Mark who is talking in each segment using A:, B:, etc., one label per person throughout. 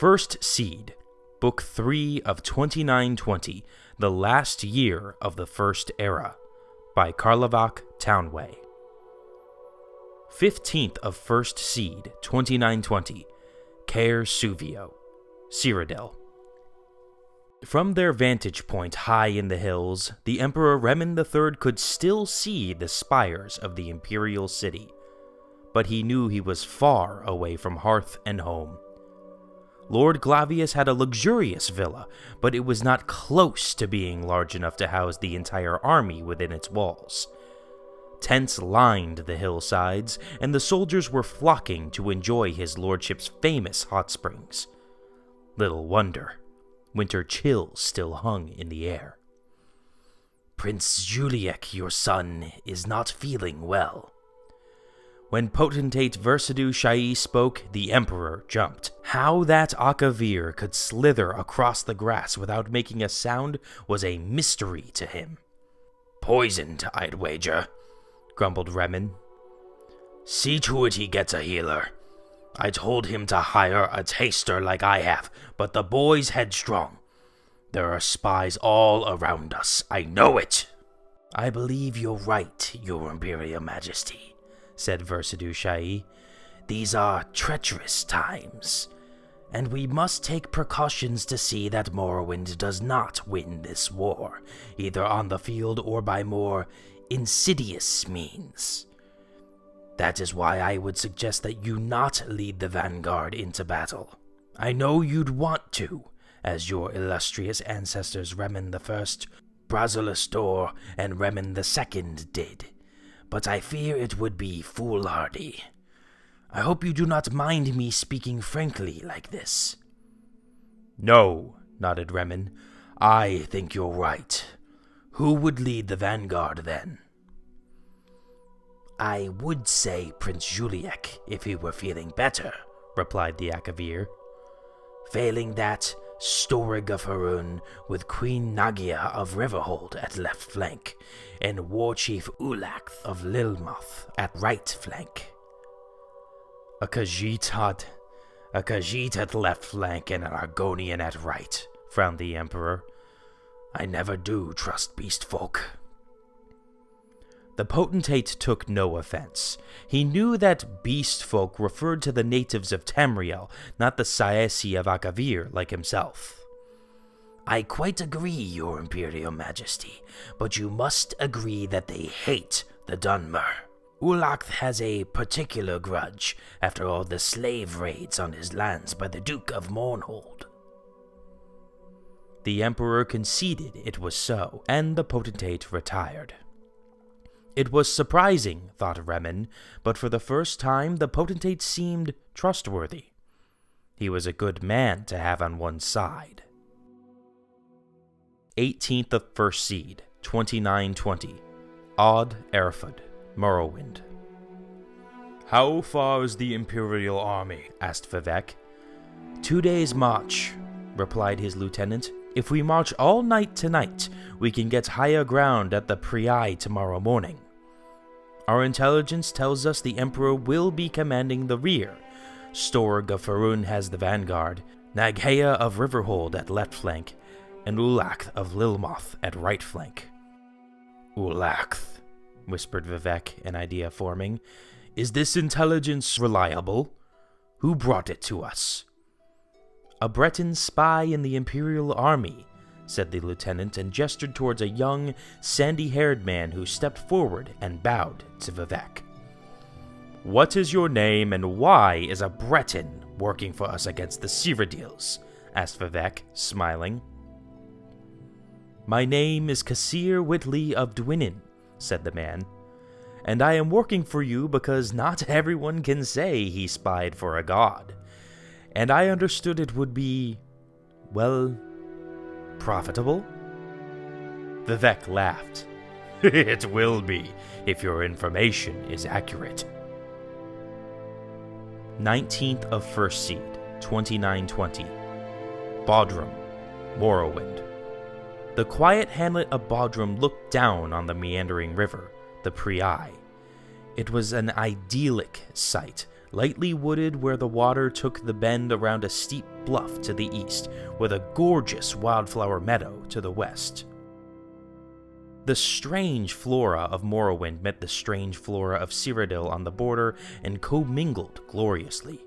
A: First Seed, Book 3 of 2920, The Last Year of the First Era, by Karlavak Townway. 15th of First Seed, 2920, Caer Suvio, Cyrodiil. From their vantage point high in the hills, the Emperor Remen III could still see the spires of the imperial city, but he knew he was far away from hearth and home. Lord Glavius had a luxurious villa, but it was not close to being large enough to house the entire army within its walls. Tents lined the hillsides, and the soldiers were flocking to enjoy his lordship's famous hot springs. Little wonder. Winter chills still hung in the air. "Prince Juliek, your son, is not feeling well." When potentate Versidue Shai spoke, the Emperor jumped. How that Akavir could slither across the grass without making a sound was a mystery to him. "Poisoned, I'd wager," grumbled Remen. "See to it he gets a healer. I told him to hire a taster like I have, but the boy's headstrong. There are spies all around us, I know it." "I believe you're right, Your Imperial Majesty," said Versidue Shai. "These are treacherous times, and we must take precautions to see that Morrowind does not win this war, either on the field or by more insidious means. That is why I would suggest that you not lead the vanguard into battle. I know you'd want to, as your illustrious ancestors Remen I, Brazilistor, and Remen II did, but I fear it would be foolhardy. I hope you do not mind me speaking frankly like this." "No," nodded Remen. "I think you're right. Who would lead the vanguard then?" "I would say Prince Juliek if he were feeling better," replied the Akavir. "Failing that, Storig of Harun with Queen Nagia of Riverhold at left flank, and War Chief Ulakth of Lilmoth at right flank." A Khajiit at left flank and an Argonian at right," frowned the Emperor. "I never do trust beast folk." The potentate took no offense. He knew that beast folk referred to the natives of Tamriel, not the Saesi of Akavir like himself. "I quite agree, Your Imperial Majesty, but you must agree that they hate the Dunmer. Ulakth has a particular grudge after all the slave raids on his lands by the Duke of Mournhold." The Emperor conceded it was so, and the potentate retired. It was surprising, thought Remen, but for the first time the potentate seemed trustworthy. He was a good man to have on one's side. 18th of First Seed, 2920, Odd Erfud, Morrowind. "How far is the Imperial army?" asked Vivek. 2 days' march," replied his lieutenant. "If we march all night tonight, we can get higher ground at the Priai tomorrow morning. Our intelligence tells us the Emperor will be commanding the rear. Storg of Harun has the vanguard, Naghea of Riverhold at left flank, and Ulakth of Lilmoth at right flank." "Ulakth," whispered Vivek, an idea forming. "Is this intelligence reliable? Who brought it to us?" "A Breton spy in the Imperial army," said the lieutenant, and gestured towards a young, sandy-haired man who stepped forward and bowed to Vivek. "What is your name, and why is a Breton working for us against the Cyrodiils?" asked Vivek, smiling. "My name is Kassir Whitley of Dwinin," said the man, "and I am working for you because not everyone can say he spied for a god. And I understood it would be, well, profitable?" Vivek laughed. "It will be, if your information is accurate." 19th of First Seed, 2920, Bodrum Morrowind. The quiet hamlet of Bodrum looked down on the meandering river, the Priai. It was an idyllic sight, lightly wooded where the water took the bend around a steep bluff to the east, with a gorgeous wildflower meadow to the west. The strange flora of Morrowind met the strange flora of Cyrodiil on the border and commingled gloriously.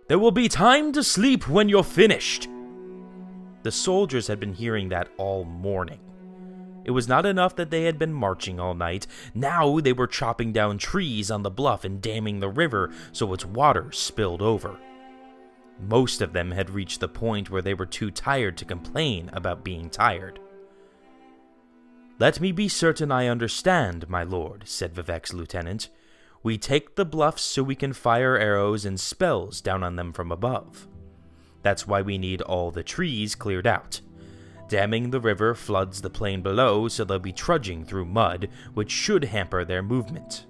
A: "There will be time to sleep when you're finished!" The soldiers had been hearing that all morning. It was not enough that they had been marching all night. Now they were chopping down trees on the bluff and damming the river so its water spilled over. Most of them had reached the point where they were too tired to complain about being tired. "Let me be certain I understand, my lord," said Vivek's lieutenant. "We take the bluffs so we can fire arrows and spells down on them from above. That's why we need all the trees cleared out. Damming the river floods the plain below, so they'll be trudging through mud, which should hamper their movement."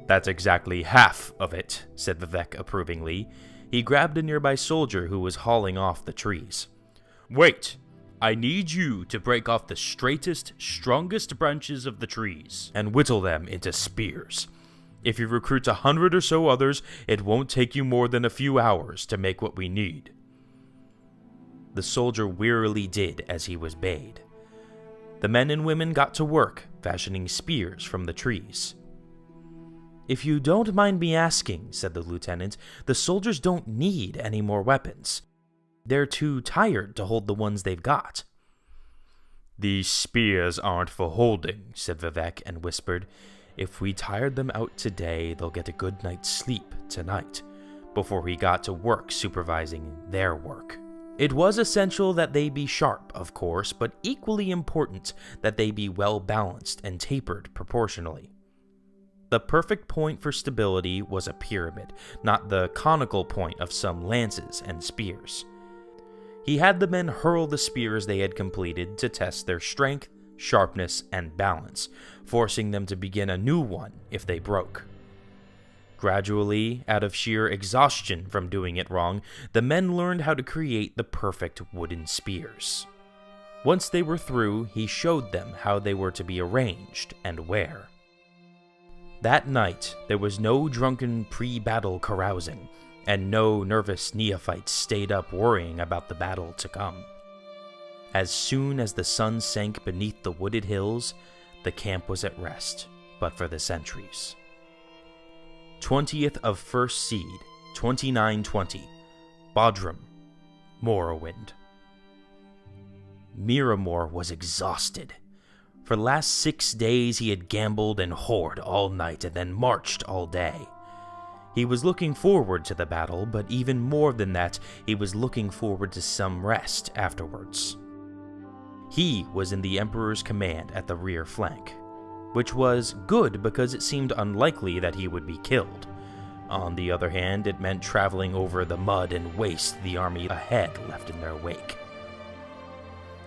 A: "That's exactly half of it," said Vivek approvingly. He grabbed a nearby soldier who was hauling off the trees. "Wait! I need you to break off the straightest, strongest branches of the trees and whittle them into spears. If you recruit 100 or so others, it won't take you more than a few hours to make what we need." The soldier wearily did as he was bade. The men and women got to work, fashioning spears from the trees. "If you don't mind me asking," said the lieutenant, "the soldiers don't need any more weapons. They're too tired to hold the ones they've got." "These spears aren't for holding," said Vivek and whispered. "If we tired them out today, they'll get a good night's sleep tonight," before he got to work supervising their work. It was essential that they be sharp, of course, but equally important that they be well balanced and tapered proportionally. The perfect point for stability was a pyramid, not the conical point of some lances and spears. He had the men hurl the spears they had completed to test their strength, sharpness, and balance, forcing them to begin a new one if they broke. Gradually, out of sheer exhaustion from doing it wrong, the men learned how to create the perfect wooden spears. Once they were through, he showed them how they were to be arranged and where. That night, there was no drunken pre-battle carousing, and no nervous neophytes stayed up worrying about the battle to come. As soon as the sun sank beneath the wooded hills, the camp was at rest, but for the sentries. 20th of First Seed, 2920, Bodrum Morrowind. Muirmore was exhausted. For the last 6 days he had gambled and whored all night and then marched all day. He was looking forward to the battle, but even more than that, he was looking forward to some rest afterwards. He was in the Emperor's command at the rear flank, which was good because it seemed unlikely that he would be killed. On the other hand, it meant traveling over the mud and waste the army ahead left in their wake.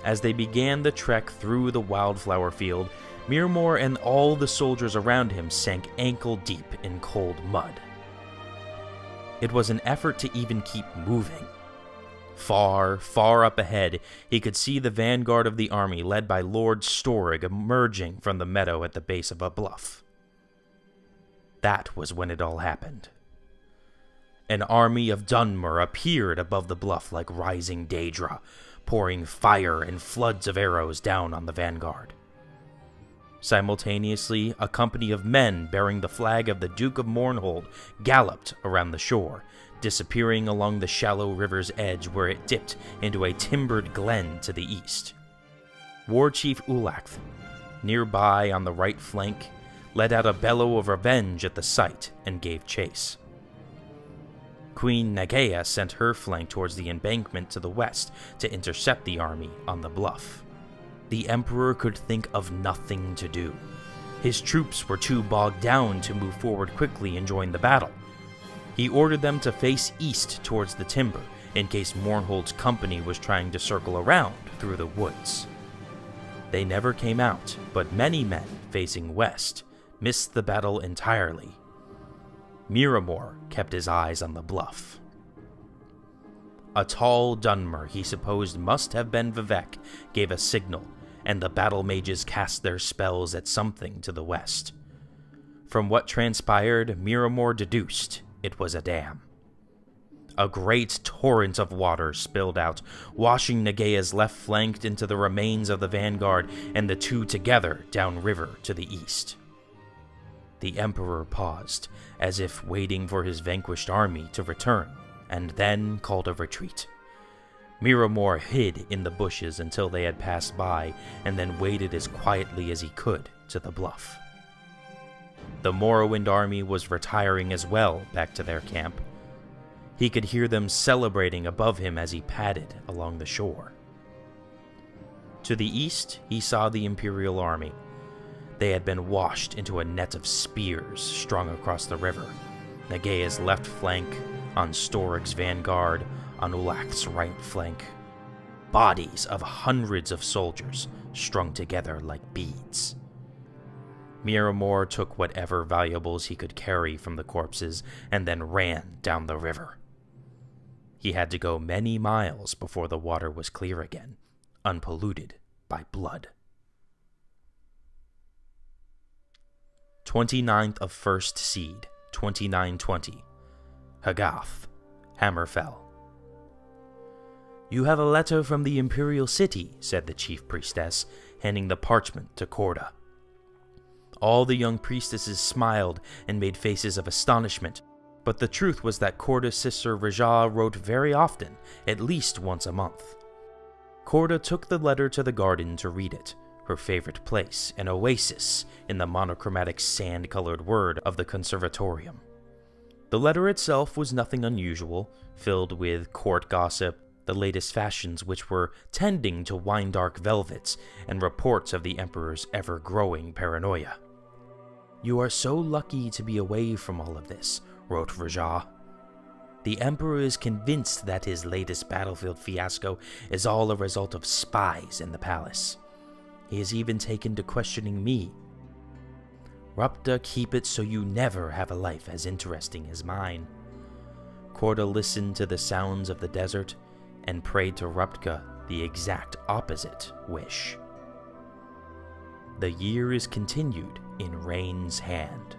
A: As they began the trek through the wildflower field, Muirmore and all the soldiers around him sank ankle-deep in cold mud. It was an effort to even keep moving. Far, far up ahead, he could see the vanguard of the army led by Lord Storig emerging from the meadow at the base of a bluff. That was when it all happened. An army of Dunmer appeared above the bluff like rising Daedra, pouring fire and floods of arrows down on the vanguard. Simultaneously, a company of men bearing the flag of the Duke of Mournhold galloped around the shore, disappearing along the shallow river's edge where it dipped into a timbered glen to the east. War Chief Ulacth, nearby on the right flank, let out a bellow of revenge at the sight and gave chase. Queen Nagea sent her flank towards the embankment to the west to intercept the army on the bluff. The Emperor could think of nothing to do. His troops were too bogged down to move forward quickly and join the battle. He ordered them to face east towards the timber, in case Mournhold's company was trying to circle around through the woods. They never came out, but many men facing west missed the battle entirely. Muirmore kept his eyes on the bluff. A tall Dunmer he supposed must have been Vivek gave a signal, and the battle mages cast their spells at something to the west. From what transpired, Muirmore deduced it was a dam. A great torrent of water spilled out, washing Nagea's left flank into the remains of the vanguard and the two together downriver to the east. The Emperor paused, as if waiting for his vanquished army to return, and then called a retreat. Muirmore hid in the bushes until they had passed by, and then waded as quietly as he could to the bluff. The Morrowind army was retiring as well back to their camp. He could hear them celebrating above him as he padded along the shore. To the east, he saw the Imperial army. They had been washed into a net of spears strung across the river, Nagea's left flank, on Storik's vanguard, on Ulach's right flank. Bodies of hundreds of soldiers strung together like beads. Muirmore took whatever valuables he could carry from the corpses and then ran down the river. He had to go many miles before the water was clear again, unpolluted by blood. 29th of 1st Seed, 2920. Hagath, Hammerfell. "You have a letter from the Imperial City," said the chief priestess, handing the parchment to Corda. All the young priestesses smiled and made faces of astonishment, but the truth was that Corda's sister Rajah wrote very often, at least once a month. Corda took the letter to the garden to read it, her favorite place, an oasis in the monochromatic sand-colored word of the conservatorium. The letter itself was nothing unusual, filled with court gossip, the latest fashions which were tending to wine-dark velvets, and reports of the Emperor's ever-growing paranoia. "You are so lucky to be away from all of this," wrote Rajah. "The Emperor is convinced that his latest battlefield fiasco is all a result of spies in the palace. He has even taken to questioning me. Rupta, keep it so you never have a life as interesting as mine." Corda listened to the sounds of the desert and prayed to Ruptka the exact opposite wish. The year is continued in Rain's hand.